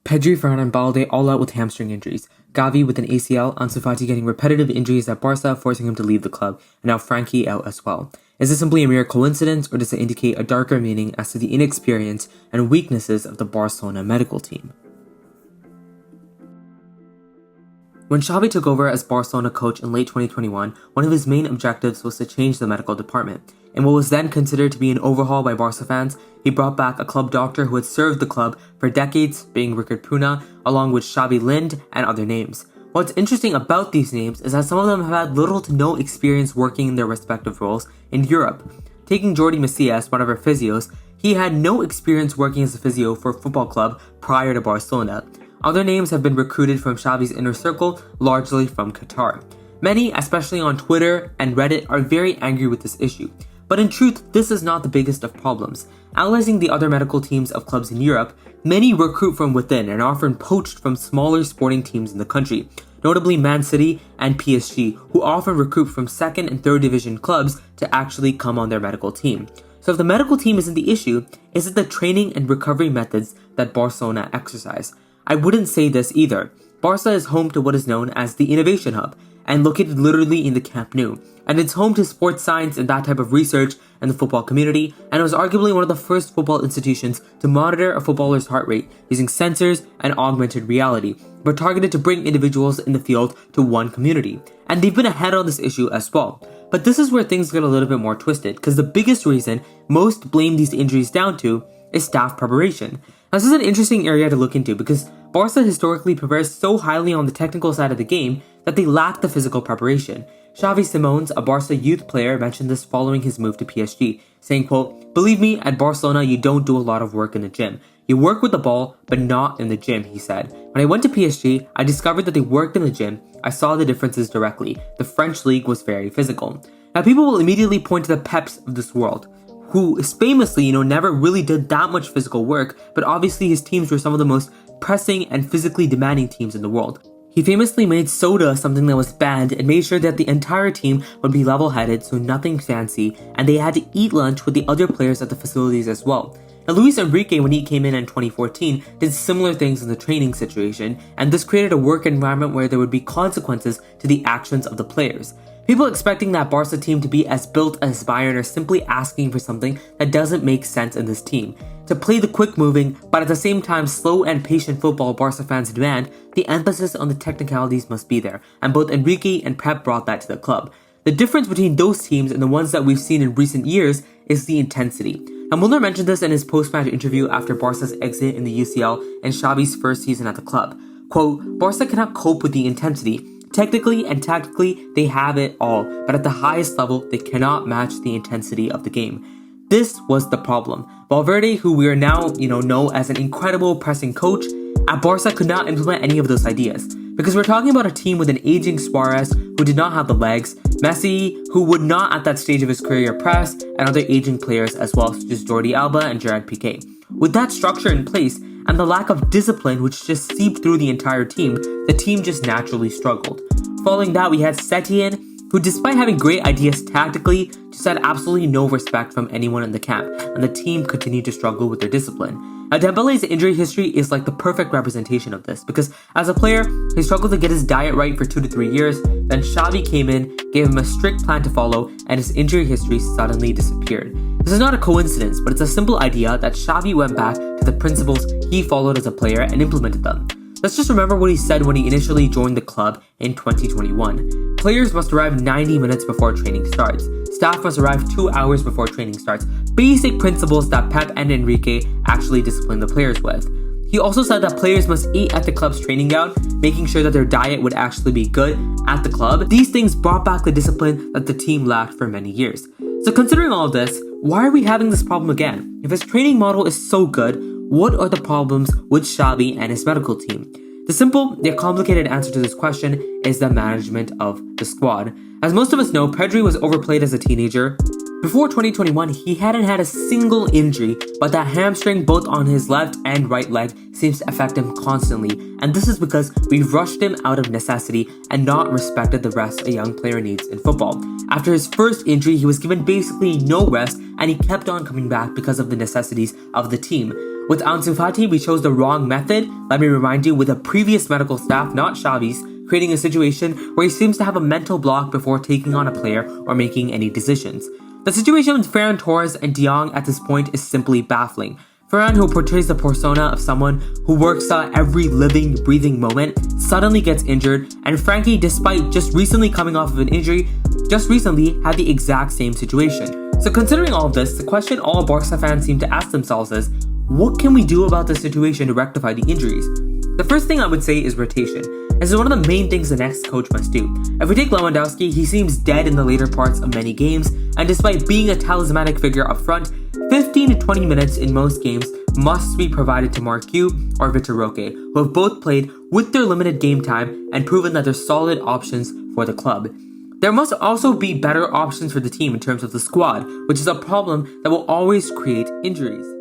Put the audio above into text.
Pedri, Ferran and Balde all out with hamstring injuries. Gavi with an ACL, Ansu Fati getting repetitive injuries at Barca, forcing him to leave the club, and now Frankie out as well. Is this simply a mere coincidence, or does it indicate a darker meaning as to the inexperience and weaknesses of the Barcelona medical team? When Xavi took over as Barcelona coach in late 2021, one of his main objectives was to change the medical department. In what was then considered to be an overhaul by Barca fans, he brought back a club doctor who had served the club for decades, being Ricard Puna, along with Xavi Lind and other names. What's interesting about these names is that some of them have had little to no experience working in their respective roles in Europe. Taking Jordi Macias, one of our physios, he had no experience working as a physio for a football club prior to Barcelona. Other names have been recruited from Xavi's inner circle, largely from Qatar. Many, especially on Twitter and Reddit, are very angry with this issue. But in truth, this is not the biggest of problems. Analyzing the other medical teams of clubs in Europe, many recruit from within and are often poached from smaller sporting teams in the country, notably Man City and PSG, who often recruit from second and third division clubs to actually come on their medical team. So if the medical team isn't the issue, is it the training and recovery methods that Barcelona exercise? I wouldn't say this either. Barca is home to what is known as the Innovation Hub, and located literally in the Camp Nou, and it's home to sports science and that type of research in the football community, and it was arguably one of the first football institutions to monitor a footballer's heart rate using sensors and augmented reality, but targeted to bring individuals in the field to one community, and they've been ahead on this issue as well. But this is where things get a little bit more twisted, because the biggest reason most blame these injuries down to is staff preparation. Now, this is an interesting area to look into because Barca historically prepares so highly on the technical side of the game that they lack the physical preparation. Xavi Simons, a Barca youth player, mentioned this following his move to PSG, saying, quote, "Believe me, at Barcelona you don't do a lot of work in the gym. You work with the ball, but not in the gym," he said. "When I went to PSG, I discovered that they worked in the gym. I saw the differences directly. The French league was very physical." Now, people will immediately point to the Peps of this world, who is famously, never really did that much physical work, but obviously his teams were some of the most pressing and physically demanding teams in the world. He famously made soda something that was banned and made sure that the entire team would be level-headed, so nothing fancy, and they had to eat lunch with the other players at the facilities as well. Now, Luis Enrique, when he came in 2014, did similar things in the training situation, and this created a work environment where there would be consequences to the actions of the players. People expecting that Barca team to be as built as Bayern are simply asking for something that doesn't make sense in this team. To play the quick-moving, but at the same time slow and patient football Barca fans demand, the emphasis on the technicalities must be there, and both Enrique and Pep brought that to the club. The difference between those teams and the ones that we've seen in recent years is the intensity. And Muller mentioned this in his post-match interview after Barca's exit in the UCL and Xavi's first season at the club. Quote, "Barca cannot cope with the intensity. Technically and tactically, they have it all, but at the highest level, they cannot match the intensity of the game." This was the problem. Valverde, who we are now, know as an incredible pressing coach, at Barca could not implement any of those ideas. Because we're talking about a team with an aging Suarez who did not have the legs, Messi, who would not at that stage of his career press, and other aging players as well, such as Jordi Alba and Gerard Piqué. With that structure in place, and the lack of discipline which just seeped through the entire team, the team just naturally struggled. Following that, we had Setien, who despite having great ideas tactically, just had absolutely no respect from anyone in the camp, and the team continued to struggle with their discipline. Now, Dembele's injury history is like the perfect representation of this, because as a player, he struggled to get his diet right for 2 to 3 years, then Xavi came in, gave him a strict plan to follow, and his injury history suddenly disappeared. This is not a coincidence, but it's a simple idea that Xavi went back to the principles he followed as a player and implemented them. Let's just remember what he said when he initially joined the club in 2021. Players must arrive 90 minutes before training starts. Staff must arrive 2 hours before training starts. Basic principles that Pep and Enrique actually discipline the players with. He also said that players must eat at the club's training ground, making sure that their diet would actually be good at the club. These things brought back the discipline that the team lacked for many years. So considering all of this, why are we having this problem again? If his training model is so good, what are the problems with Xavi and his medical team? The simple yet complicated answer to this question is the management of the squad. As most of us know, Pedri was overplayed as a teenager. Before 2021, he hadn't had a single injury, but that hamstring both on his left and right leg seems to affect him constantly, and this is because we've rushed him out of necessity and not respected the rest a young player needs in football. After his first injury, he was given basically no rest, and he kept on coming back because of the necessities of the team. With Ansu Fati, we chose the wrong method, let me remind you, with a previous medical staff, not Xavi's, creating a situation where he seems to have a mental block before taking on a player or making any decisions. The situation with Ferran Torres and De Jong at this point is simply baffling. Ferran, who portrays the persona of someone who works out every living, breathing moment, suddenly gets injured, and Frankie, despite just recently coming off of an injury, just recently had the exact same situation. So considering all of this, the question all Barca fans seem to ask themselves is, what can we do about this situation to rectify the injuries? The first thing I would say is rotation. This is one of the main things the next coach must do. If we take Lewandowski, he seems dead in the later parts of many games, and despite being a talismanic figure up front, 15 to 20 minutes in most games must be provided to Marc Gu or Vitor Roque, who have both played with their limited game time and proven that they're solid options for the club. There must also be better options for the team in terms of the squad, which is a problem that will always create injuries.